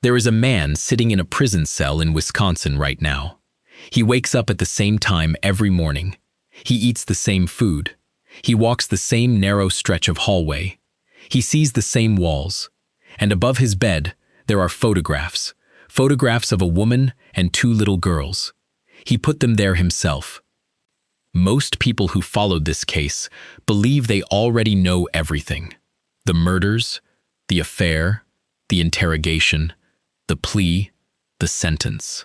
There is a man sitting in a prison cell in Wisconsin right now. He wakes up at the same time every morning. He eats the same food. He walks the same narrow stretch of hallway. He sees the same walls. And above his bed, there are photographs of a woman and 2 little girls. He put them there himself. Most people who followed this case believe they already know everything. The murders, the affair, the interrogation, the plea, the sentence.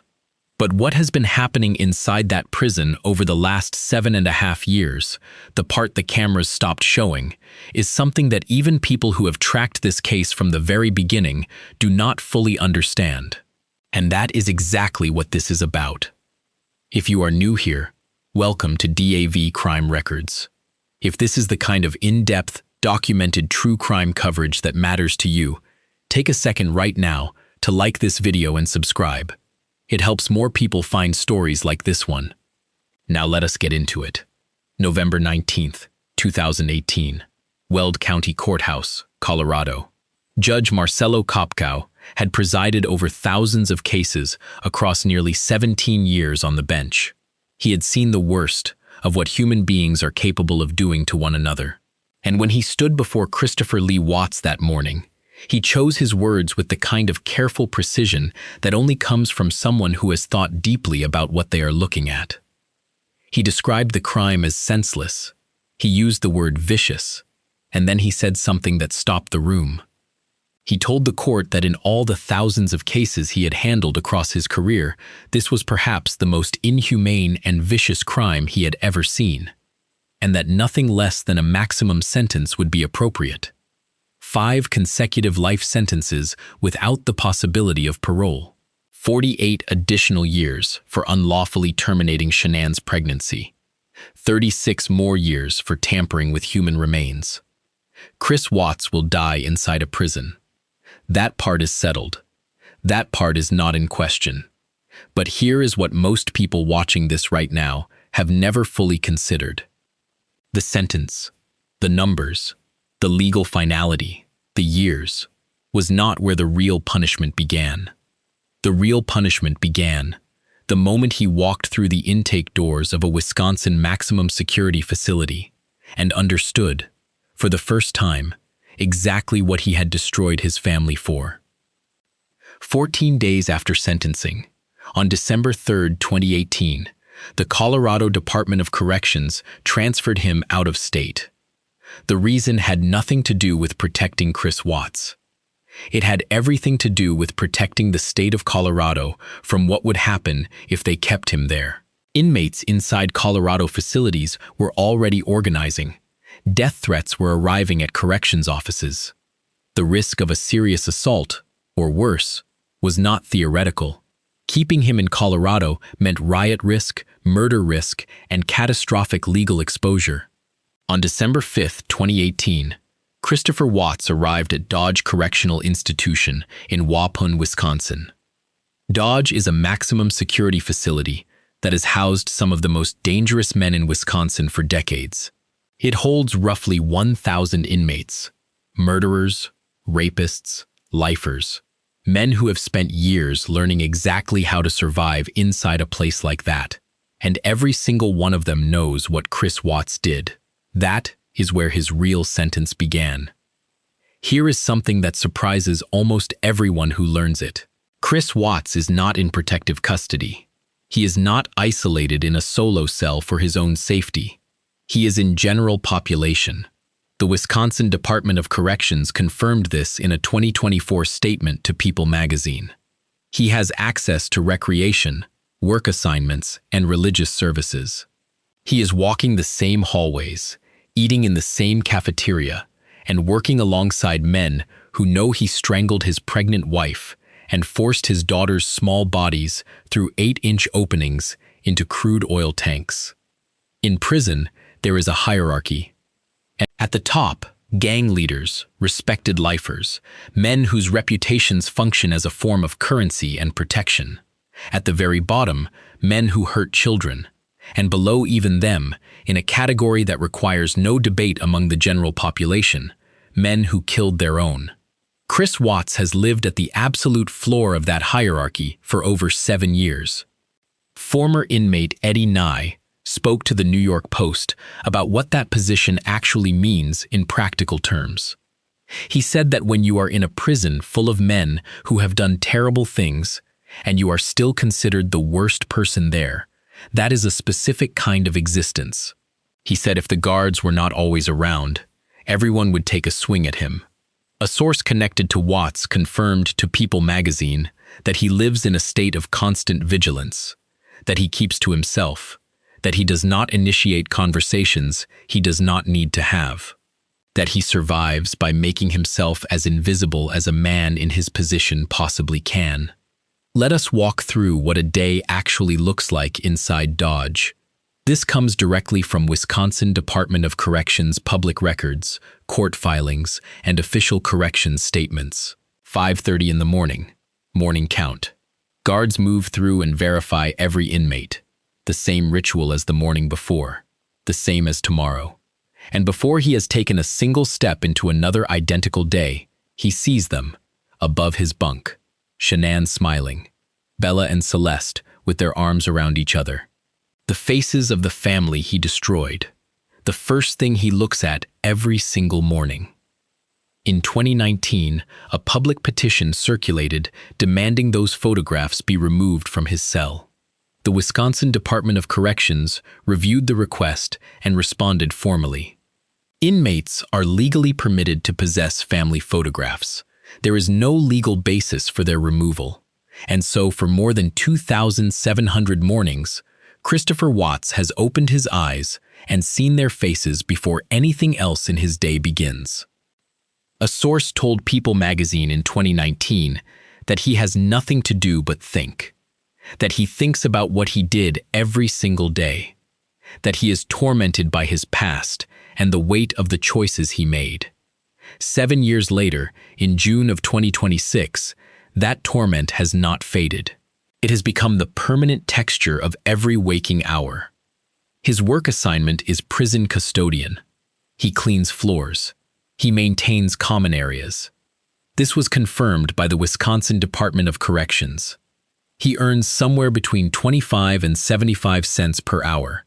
But what has been happening inside that prison over the last 7.5 years, the part the cameras stopped showing, is something that even people who have tracked this case from the very beginning do not fully understand. And that is exactly what this is about. If you are new here, welcome to DAV Crime Records. If this is the kind of in-depth, documented true crime coverage that matters to you, take a second right now to like this video and subscribe. It helps more people find stories like this one. Now let us get into it. November 19th, 2018. Weld County Courthouse, Colorado. Judge Marcelo Kopkow had presided over thousands of cases across nearly 17 years on the bench. He had seen the worst of what human beings are capable of doing to one another. And when he stood before Christopher Lee Watts that morning, he chose his words with the kind of careful precision that only comes from someone who has thought deeply about what they are looking at. He described the crime as senseless. He used the word vicious, and then he said something that stopped the room. He told the court that in all the thousands of cases he had handled across his career, this was perhaps the most inhumane and vicious crime he had ever seen, and that nothing less than a maximum sentence would be appropriate. 5 consecutive life sentences without the possibility of parole. 48 additional years for unlawfully terminating Shanann's pregnancy. 36 more years for tampering with human remains. Chris Watts will die inside a prison. That part is settled. That part is not in question. But here is what most people watching this right now have never fully considered. The sentence, the numbers, the legal finality, the years, was not where the real punishment began. The real punishment began the moment he walked through the intake doors of a Wisconsin maximum security facility and understood, for the first time, exactly what he had destroyed his family for. 14 days after sentencing, on December 3, 2018, the Colorado Department of Corrections transferred him out of state. The reason had nothing to do with protecting Chris Watts. It had everything to do with protecting the state of Colorado from what would happen if they kept him there. Inmates inside Colorado facilities were already organizing. Death threats were arriving at corrections offices. The risk of a serious assault, or worse, was not theoretical. Keeping him in Colorado meant riot risk, murder risk, and catastrophic legal exposure. On December 5, 2018, Christopher Watts arrived at Dodge Correctional Institution in Waupun, Wisconsin. Dodge is a maximum security facility that has housed some of the most dangerous men in Wisconsin for decades. It holds roughly 1,000 inmates, murderers, rapists, lifers, men who have spent years learning exactly how to survive inside a place like that. And every single one of them knows what Chris Watts did. That is where his real sentence began. Here is something that surprises almost everyone who learns it. Chris Watts is not in protective custody. He is not isolated in a solo cell for his own safety. He is in general population. The Wisconsin Department of Corrections confirmed this in a 2024 statement to People magazine. He has access to recreation, work assignments, and religious services. He is walking the same hallways, eating in the same cafeteria, and working alongside men who know he strangled his pregnant wife and forced his daughter's small bodies through 8-inch openings into crude oil tanks. In prison, there is a hierarchy. At the top, gang leaders, respected lifers, men whose reputations function as a form of currency and protection. At the very bottom, men who hurt children. And below even them, in a category that requires no debate among the general population, men who killed their own. Chris Watts has lived at the absolute floor of that hierarchy for over 7 years. Former inmate Eddie Nye spoke to the New York Post about what that position actually means in practical terms. He said that when you are in a prison full of men who have done terrible things, and you are still considered the worst person there, that is a specific kind of existence. He said if the guards were not always around, everyone would take a swing at him. A source connected to Watts confirmed to People magazine that he lives in a state of constant vigilance, that he keeps to himself, that he does not initiate conversations he does not need to have, that he survives by making himself as invisible as a man in his position possibly can. Let us walk through what a day actually looks like inside Dodge. This comes directly from Wisconsin Department of Corrections public records, court filings, and official corrections statements. 5:30 in the morning. Morning count. Guards move through and verify every inmate. The same ritual as the morning before. The same as tomorrow. And before he has taken a single step into another identical day, he sees them, above his bunk. Shanann smiling. Bella and Celeste with their arms around each other. The faces of the family he destroyed. The first thing he looks at every single morning. In 2019, a public petition circulated demanding those photographs be removed from his cell. The Wisconsin Department of Corrections reviewed the request and responded formally. Inmates are legally permitted to possess family photographs. There is no legal basis for their removal. And so for more than 2,700 mornings, Christopher Watts has opened his eyes and seen their faces before anything else in his day begins. A source told People magazine in 2019 that he has nothing to do but think, that he thinks about what he did every single day, that he is tormented by his past and the weight of the choices he made. 7 years later, in June of 2026, that torment has not faded. It has become the permanent texture of every waking hour. His work assignment is prison custodian. He cleans floors. He maintains common areas. This was confirmed by the Wisconsin Department of Corrections. He earns somewhere between 25 and 75 cents per hour,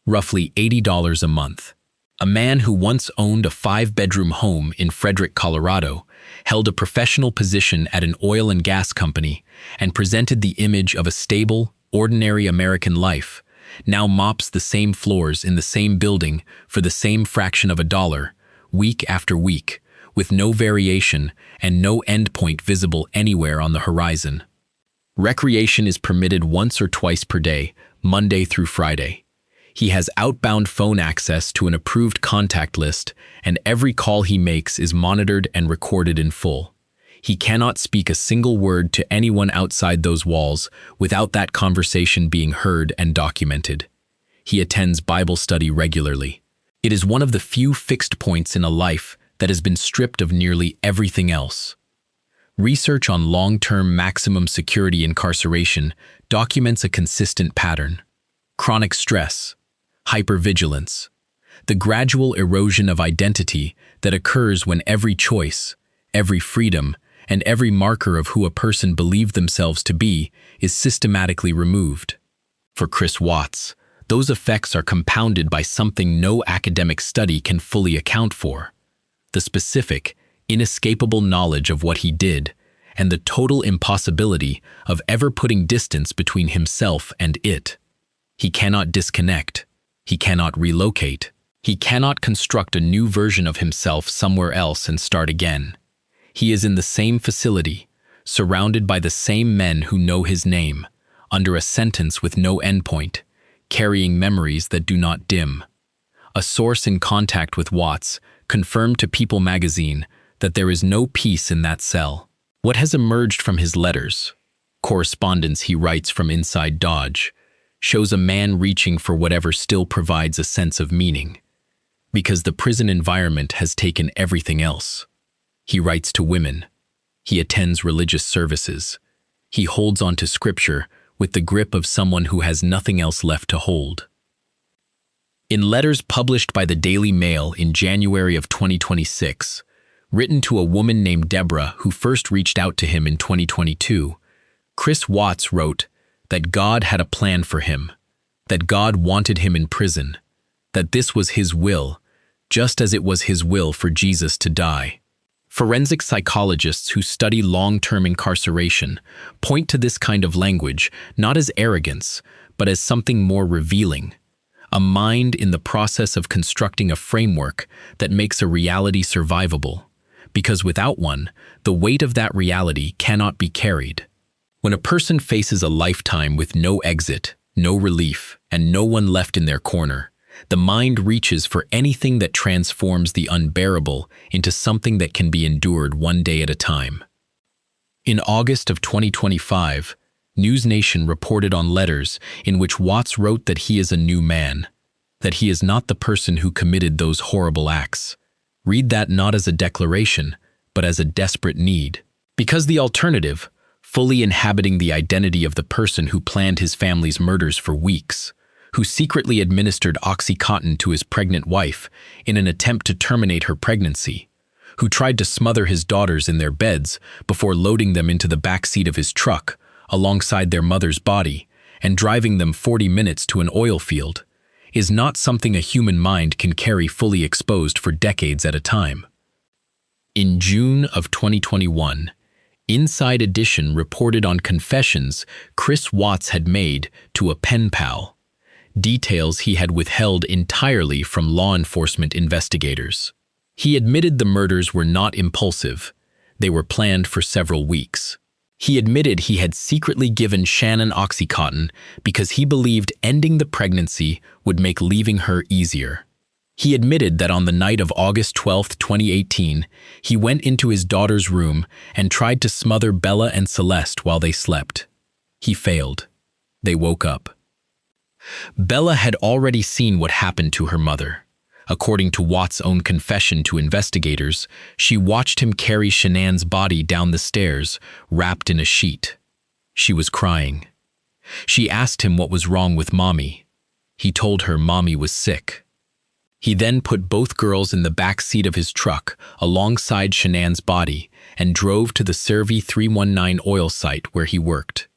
roughly $80 a month. A man who once owned a 5-bedroom home in Frederick, Colorado, held a professional position at an oil and gas company, and presented the image of a stable, ordinary American life, now mops the same floors in the same building for the same fraction of a dollar, week after week, with no variation and no endpoint visible anywhere on the horizon. Recreation is permitted once or twice per day, Monday through Friday. He has outbound phone access to an approved contact list, and every call he makes is monitored and recorded in full. He cannot speak a single word to anyone outside those walls without that conversation being heard and documented. He attends Bible study regularly. It is one of the few fixed points in a life that has been stripped of nearly everything else. Research on long-term maximum security incarceration documents a consistent pattern. Chronic stress, hypervigilance, the gradual erosion of identity that occurs when every choice, every freedom, and every marker of who a person believed themselves to be is systematically removed. For Chris Watts, those effects are compounded by something no academic study can fully account for: the specific, inescapable knowledge of what he did, and the total impossibility of ever putting distance between himself and it. He cannot disconnect. He cannot relocate. He cannot construct a new version of himself somewhere else and start again. He is in the same facility, surrounded by the same men who know his name, under a sentence with no endpoint, carrying memories that do not dim. A source in contact with Watts confirmed to People magazine that there is no peace in that cell. What has emerged from his letters, correspondence he writes from inside Dodge, shows a man reaching for whatever still provides a sense of meaning, because the prison environment has taken everything else. He writes to women. He attends religious services. He holds on to scripture with the grip of someone who has nothing else left to hold. In letters published by the Daily Mail in January of 2026, Written to a woman named Deborah who first reached out to him in 2022, Chris Watts wrote that God had a plan for him, that God wanted him in prison, that this was his will, just as it was his will for Jesus to die. Forensic psychologists who study long-term incarceration point to this kind of language not as arrogance, but as something more revealing, a mind in the process of constructing a framework that makes a reality survivable, because without one, the weight of that reality cannot be carried. When a person faces a lifetime with no exit, no relief, and no one left in their corner, the mind reaches for anything that transforms the unbearable into something that can be endured one day at a time. In August of 2025, NewsNation reported on letters in which Watts wrote that he is a new man, that he is not the person who committed those horrible acts. Read that not as a declaration, but as a desperate need. Because the alternative, fully inhabiting the identity of the person who planned his family's murders for weeks, who secretly administered OxyContin to his pregnant wife in an attempt to terminate her pregnancy, who tried to smother his daughters in their beds before loading them into the back seat of his truck alongside their mother's body and driving them 40 minutes to an oil field, is not something a human mind can carry fully exposed for decades at a time. In June of 2021, Inside Edition reported on confessions Chris Watts had made to a pen pal, details he had withheld entirely from law enforcement investigators. He admitted the murders were not impulsive. They were planned for several weeks. He admitted he had secretly given Shanann OxyContin because he believed ending the pregnancy would make leaving her easier. He admitted that on the night of August 12, 2018, he went into his daughter's room and tried to smother Bella and Celeste while they slept. He failed. They woke up. Bella had already seen what happened to her mother. According to Watts' own confession to investigators, she watched him carry Shanann's body down the stairs, wrapped in a sheet. She was crying. She asked him what was wrong with Mommy. He told her Mommy was sick. He then put both girls in the back seat of his truck alongside Shanann's body and drove to the Cervi 319 oil site where he worked.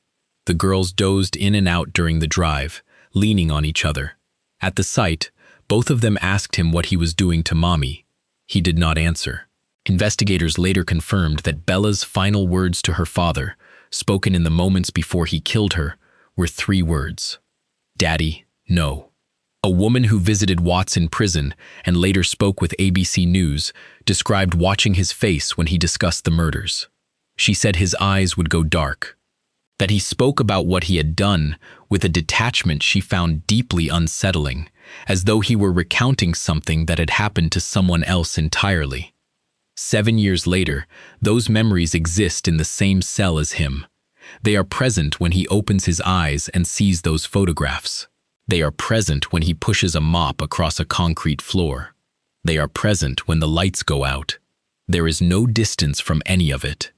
The girls dozed in and out during the drive, leaning on each other. At the site, both of them asked him what he was doing to Mommy. He did not answer. Investigators later confirmed that Bella's final words to her father, spoken in the moments before he killed her, were 3 words: "Daddy, no." A woman who visited Watts in prison and later spoke with ABC News described watching his face when he discussed the murders. She said his eyes would go dark, that he spoke about what he had done with a detachment she found deeply unsettling, as though he were recounting something that had happened to someone else entirely. 7 years later, those memories exist in the same cell as him. They are present when he opens his eyes and sees those photographs. They are present when he pushes a mop across a concrete floor. They are present when the lights go out. There is no distance from any of it.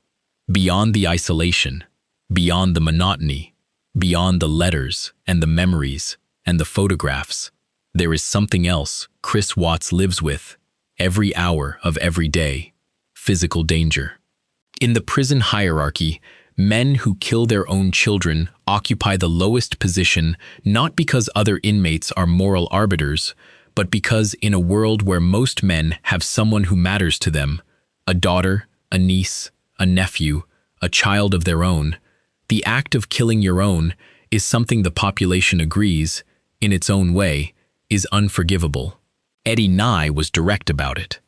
Beyond the isolation, beyond the monotony, beyond the letters and the memories and the photographs, there is something else Chris Watts lives with, every hour of every day: physical danger. In the prison hierarchy, men who kill their own children occupy the lowest position not because other inmates are moral arbiters, but because in a world where most men have someone who matters to them, a daughter, a niece, a nephew, a child of their own, the act of killing your own is something the population agrees, in its own way, is unforgivable. Eddie Nye was direct about it.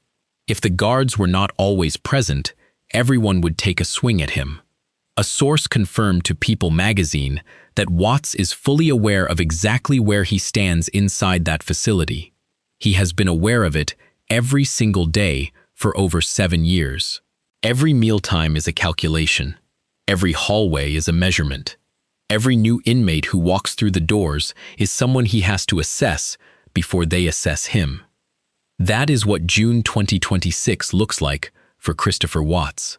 If the guards were not always present, everyone would take a swing at him. A source confirmed to People magazine that Watts is fully aware of exactly where he stands inside that facility. He has been aware of it every single day for over 7 years. Every mealtime is a calculation. Every hallway is a measurement. Every new inmate who walks through the doors is someone he has to assess before they assess him. That is what June 2026 looks like for Christopher Watts.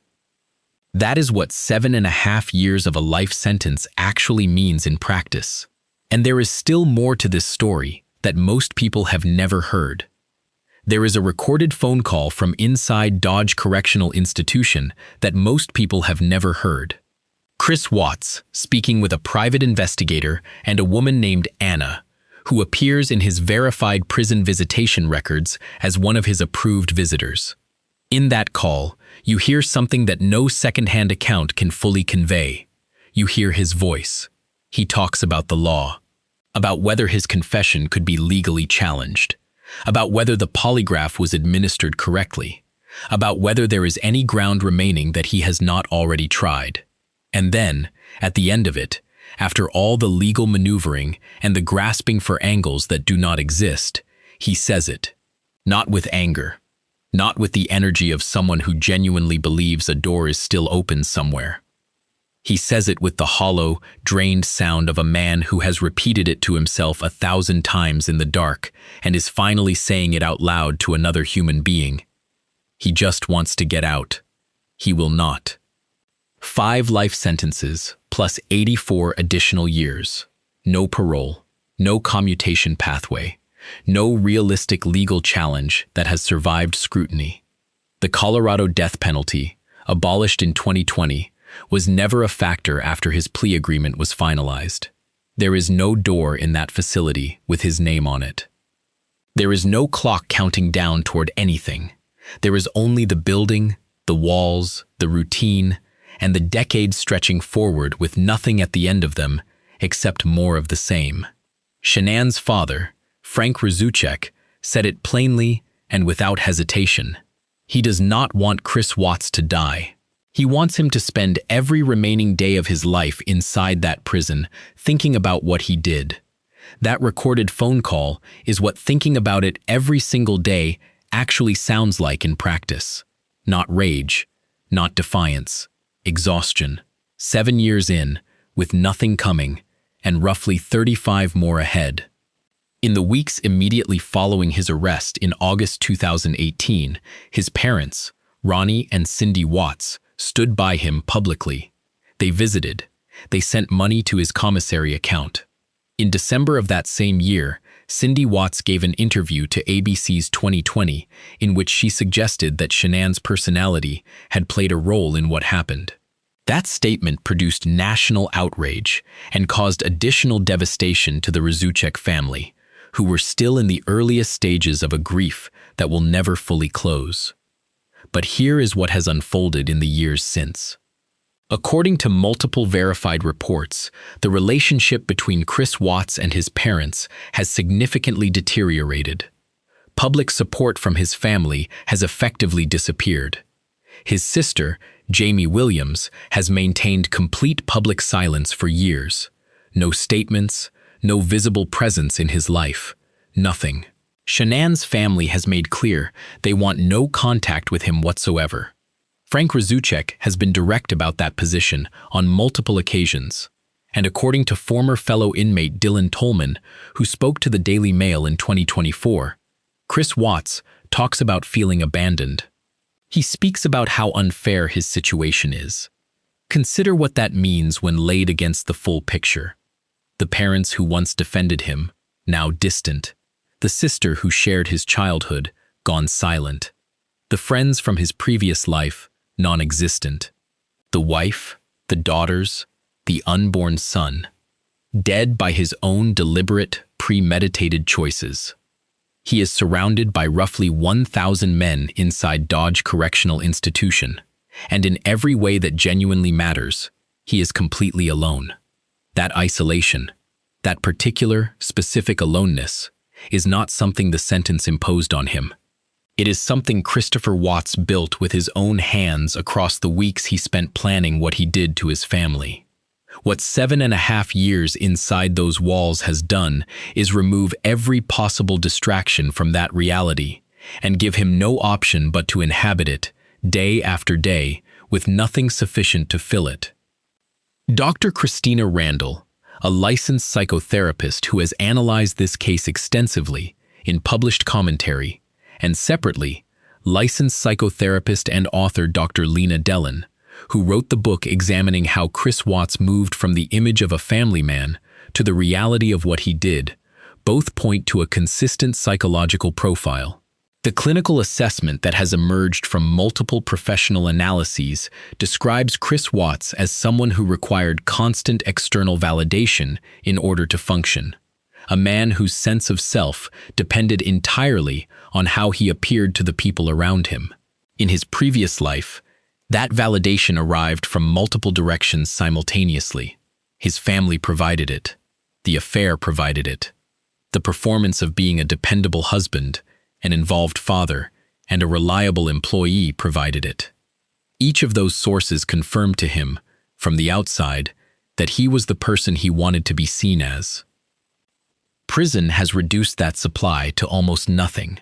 That is what 7.5 years of a life sentence actually means in practice. And there is still more to this story that most people have never heard. There is a recorded phone call from inside Dodge Correctional Institution that most people have never heard. Chris Watts speaking with a private investigator and a woman named Anna, who appears in his verified prison visitation records as one of his approved visitors. In that call, you hear something that no second-hand account can fully convey. You hear his voice. He talks about the law, about whether his confession could be legally challenged, about whether the polygraph was administered correctly, about whether there is any ground remaining that he has not already tried. And then, at the end of it, after all the legal maneuvering and the grasping for angles that do not exist, he says it. Not with anger, not with the energy of someone who genuinely believes a door is still open somewhere. He says it with the hollow, drained sound of a man who has repeated it to himself 1,000 times in the dark and is finally saying it out loud to another human being. He just wants to get out. He will not. 5 life sentences plus 84 additional years. No parole, no commutation pathway, no realistic legal challenge that has survived scrutiny. The Colorado death penalty, abolished in 2020, was never a factor after his plea agreement was finalized. There is no door in that facility with his name on it. There is no clock counting down toward anything. There is only the building, the walls, the routine, and the decades stretching forward with nothing at the end of them except more of the same. Shanann's father, Frank Rzucek, said it plainly and without hesitation. He does not want Chris Watts to die. He wants him to spend every remaining day of his life inside that prison thinking about what he did. That recorded phone call is what thinking about it every single day actually sounds like in practice. Not rage, not defiance, exhaustion. 7 years in, with nothing coming, and roughly 35 more ahead. In the weeks immediately following his arrest in August 2018, his parents, Ronnie and Cindy Watts, stood by him publicly. They visited. They sent money to his commissary account. In December of that same year, Cindy Watts gave an interview to ABC's 2020 in which she suggested that Shanann's personality had played a role in what happened. That statement produced national outrage and caused additional devastation to the Rzucek family, who were still in the earliest stages of a grief that will never fully close. But here is what has unfolded in the years since. According to multiple verified reports, the relationship between Chris Watts and his parents has significantly deteriorated. Public support from his family has effectively disappeared. His sister, Jamie Williams, has maintained complete public silence for years. No statements, no visible presence in his life, nothing. Shanann's family has made clear they want no contact with him whatsoever. Frank Rzucek has been direct about that position on multiple occasions, and according to former fellow inmate Dylan Tolman, who spoke to the Daily Mail in 2024, Chris Watts talks about feeling abandoned. He speaks about how unfair his situation is. Consider what that means when laid against the full picture. The parents who once defended him, now distant. The sister who shared his childhood, gone silent. The friends from his previous life, non-existent. The wife, the daughters, the unborn son, dead by his own deliberate, premeditated choices. He is surrounded by roughly 1,000 men inside Dodge Correctional Institution, and in every way that genuinely matters, he is completely alone. That isolation, that particular, specific aloneness, is not something the sentence imposed on him. It is something Christopher Watts built with his own hands across the weeks he spent planning what he did to his family. What 7.5 years inside those walls has done is remove every possible distraction from that reality and give him no option but to inhabit it, day after day, with nothing sufficient to fill it. Dr. Christina Randall, a licensed psychotherapist who has analyzed this case extensively in published commentary, and separately, licensed psychotherapist and author Dr. Lena Dellon, who wrote the book examining how Chris Watts moved from the image of a family man to the reality of what he did, both point to a consistent psychological profile. The clinical assessment that has emerged from multiple professional analyses describes Chris Watts as someone who required constant external validation in order to function, a man whose sense of self depended entirely on how he appeared to the people around him. In his previous life, that validation arrived from multiple directions simultaneously. His family provided it. The affair provided it. The performance of being a dependable husband, an involved father, and a reliable employee provided it. Each of those sources confirmed to him, from the outside, that he was the person he wanted to be seen as. Prison has reduced that supply to almost nothing.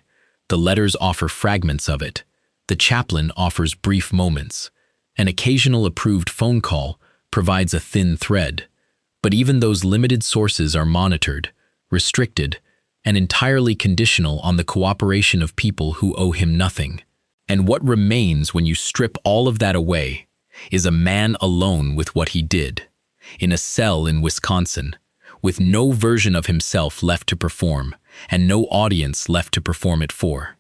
The letters offer fragments of it. The chaplain offers brief moments. An occasional approved phone call provides a thin thread. But even those limited sources are monitored, restricted, and entirely conditional on the cooperation of people who owe him nothing. And what remains when you strip all of that away is a man alone with what he did, in a cell in Wisconsin, with no version of himself left to perform, and no audience left to perform it for.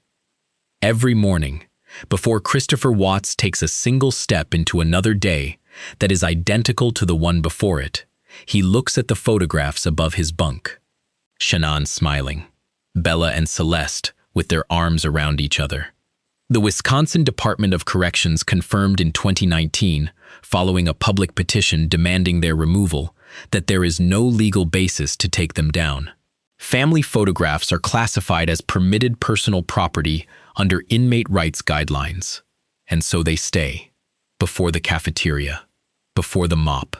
Every morning, before Christopher Watts takes a single step into another day that is identical to the one before it, he looks at the photographs above his bunk. Shanann smiling, Bella and Celeste with their arms around each other. The Wisconsin Department of Corrections confirmed in 2019, following a public petition demanding their removal, that there is no legal basis to take them down. Family photographs are classified as permitted personal property under inmate rights guidelines, and so they stay, before the cafeteria, before the mop,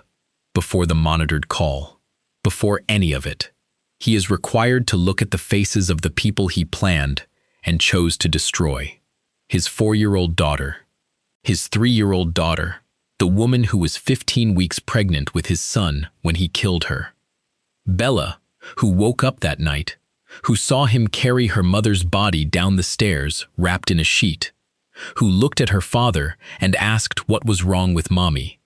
before the monitored call, before any of it. He is required to look at the faces of the people he planned and chose to destroy. His 4-year-old daughter, his 3-year-old daughter, the woman who was 15 weeks pregnant with his son when he killed her. Bella, who woke up that night, who saw him carry her mother's body down the stairs wrapped in a sheet, who looked at her father and asked what was wrong with mommy.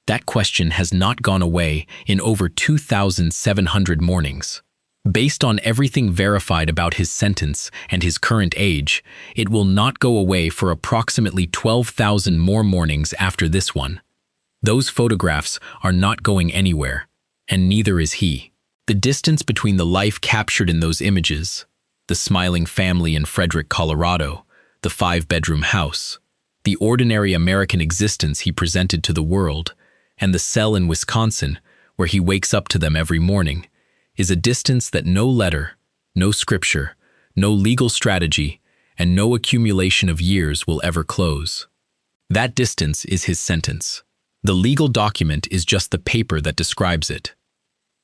That question has not gone away in over 2,700 mornings. Based on everything verified about his sentence and his current age, it will not go away for approximately 12,000 more mornings after this one. Those photographs are not going anywhere, and neither is he. The distance between the life captured in those images, the smiling family in Frederick, Colorado, the 5-bedroom house, the ordinary American existence he presented to the world, and the cell in Wisconsin where he wakes up to them every morning, is a distance that no letter, no scripture, no legal strategy, and no accumulation of years will ever close. That distance is his sentence. The legal document is just the paper that describes it.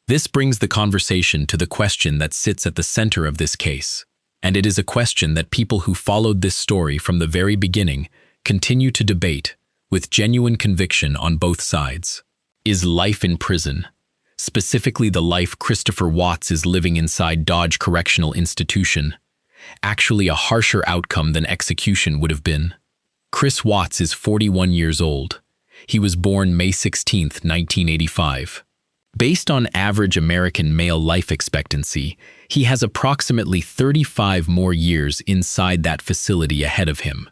This brings the conversation to the question that sits at the center of this case, and it is a question that people who followed this story from the very beginning continue to debate with genuine conviction on both sides. Is life in prison, specifically the life Christopher Watts is living inside Dodge Correctional Institution, actually a harsher outcome than execution would have been? Chris Watts is 41 years old. He was born May 16, 1985. Based on average American male life expectancy, he has approximately 35 more years inside that facility ahead of him.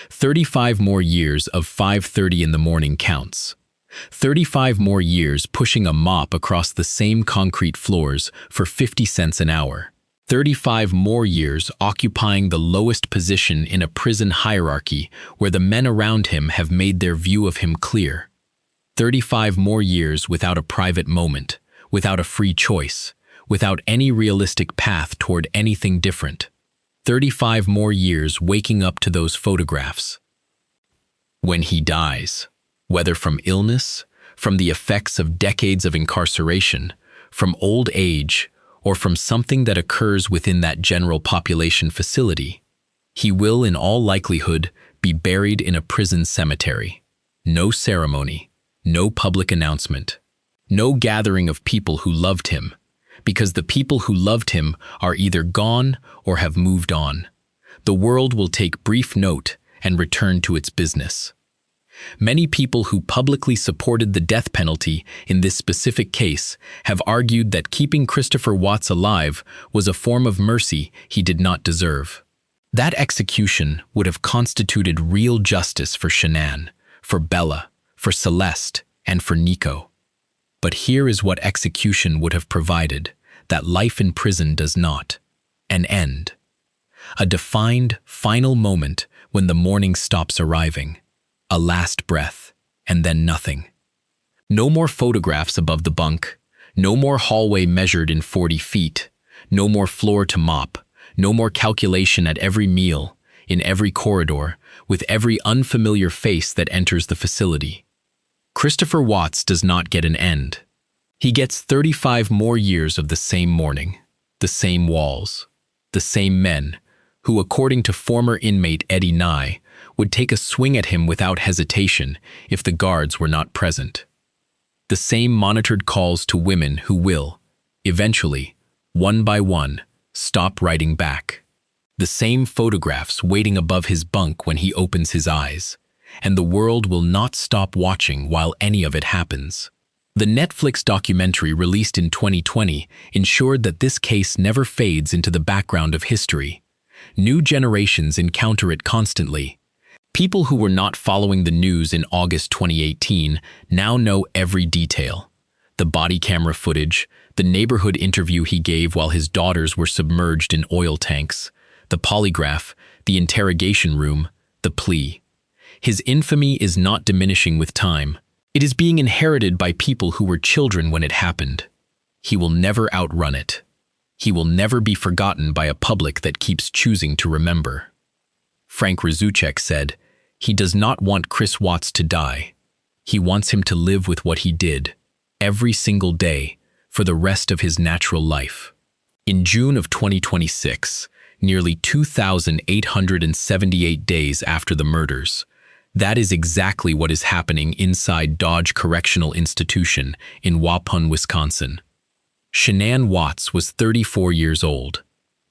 35 more years of 5:30 in the morning counts. 35 more years pushing a mop across the same concrete floors for 50 cents an hour. 35 more years occupying the lowest position in a prison hierarchy where the men around him have made their view of him clear. 35 more years without a private moment, without a free choice, without any realistic path toward anything different. 35 more years waking up to those photographs. When he dies, whether from illness, from the effects of decades of incarceration, from old age, or from something that occurs within that general population facility, he will in all likelihood be buried in a prison cemetery. No ceremony, no public announcement, no gathering of people who loved him, because the people who loved him are either gone or have moved on. The world will take brief note and return to its business. Many people who publicly supported the death penalty in this specific case have argued that keeping Christopher Watts alive was a form of mercy he did not deserve. That execution would have constituted real justice for Shanann, for Bella, for Celeste, and for Nico. But here is what execution would have provided, that life in prison does not: an end. A defined, final moment when the morning stops arriving. A last breath, and then nothing. No more photographs above the bunk, no more hallway measured in 40 feet, no more floor to mop, no more calculation at every meal, in every corridor, with every unfamiliar face that enters the facility. Christopher Watts does not get an end. He gets 35 more years of the same morning, the same walls, the same men, who, according to former inmate Eddie Nye, would take a swing at him without hesitation if the guards were not present. The same monitored calls to women who will, eventually, one by one, stop writing back. The same photographs waiting above his bunk when he opens his eyes, and the world will not stop watching while any of it happens. The Netflix documentary released in 2020 ensured that this case never fades into the background of history. New generations encounter it constantly. People who were not following the news in August 2018 now know every detail. The body camera footage, the neighborhood interview he gave while his daughters were submerged in oil tanks, the polygraph, the interrogation room, the plea. His infamy is not diminishing with time. It is being inherited by people who were children when it happened. He will never outrun it. He will never be forgotten by a public that keeps choosing to remember. Frank Rzutchek said, "He does not want Chris Watts to die. He wants him to live with what he did, every single day, for the rest of his natural life." In June of 2026, nearly 2,878 days after the murders, that is exactly what is happening inside Dodge Correctional Institution in Waupun, Wisconsin. Shanann Watts was 34 years old.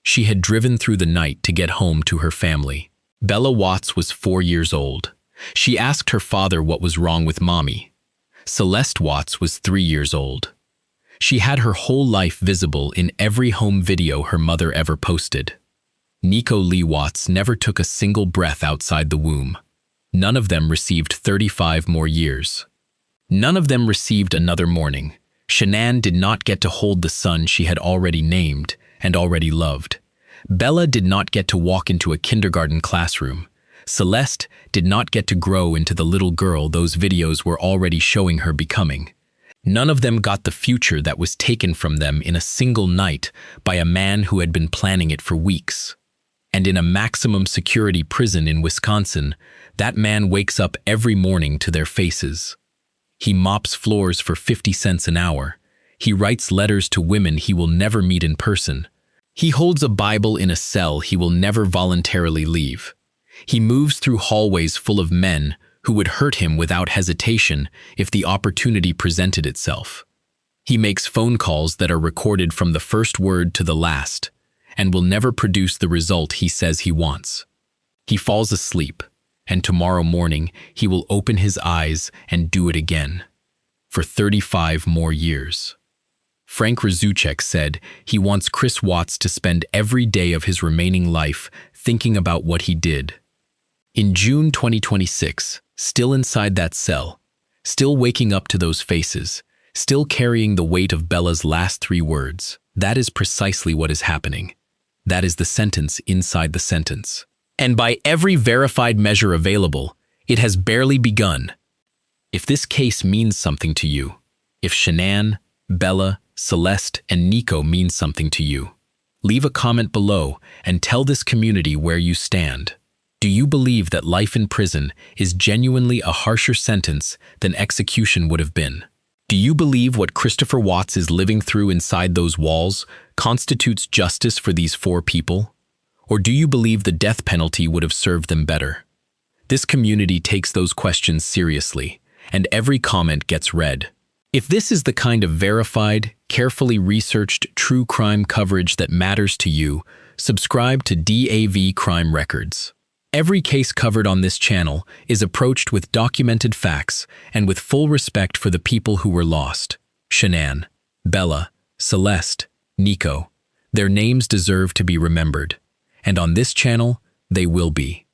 She had driven through the night to get home to her family. Bella Watts was 4 years old. She asked her father what was wrong with mommy. Celeste Watts was 3 years old. She had her whole life visible in every home video her mother ever posted. Nico Lee Watts never took a single breath outside the womb. None of them received 35 more years. None of them received another morning. Shanann did not get to hold the son she had already named and already loved. Bella did not get to walk into a kindergarten classroom. Celeste did not get to grow into the little girl those videos were already showing her becoming. None of them got the future that was taken from them in a single night by a man who had been planning it for weeks. And in a maximum security prison in Wisconsin, that man wakes up every morning to their faces. He mops floors for 50 cents an hour. He writes letters to women he will never meet in person. He holds a Bible in a cell he will never voluntarily leave. He moves through hallways full of men who would hurt him without hesitation if the opportunity presented itself. He makes phone calls that are recorded from the first word to the last, and will never produce the result he says he wants. He falls asleep, and tomorrow morning he will open his eyes and do it again, for 35 more years. Frank Rzutchek said he wants Chris Watts to spend every day of his remaining life thinking about what he did. In June 2026, still inside that cell, still waking up to those faces, still carrying the weight of Bella's last 3 words, that is precisely what is happening. That is the sentence inside the sentence. And by every verified measure available, it has barely begun. If this case means something to you, if Shanann, Bella, Celeste, and Nico mean something to you, leave a comment below and tell this community where you stand. Do you believe that life in prison is genuinely a harsher sentence than execution would have been? Do you believe what Christopher Watts is living through inside those walls constitutes justice for these 4 people? Or do you believe the death penalty would have served them better? This community takes those questions seriously, and every comment gets read. If this is the kind of verified, carefully researched true crime coverage that matters to you, subscribe to DAV Crime Records. Every case covered on this channel is approached with documented facts and with full respect for the people who were lost. Shanann, Bella, Celeste, Nico. Their names deserve to be remembered. And on this channel, They will be.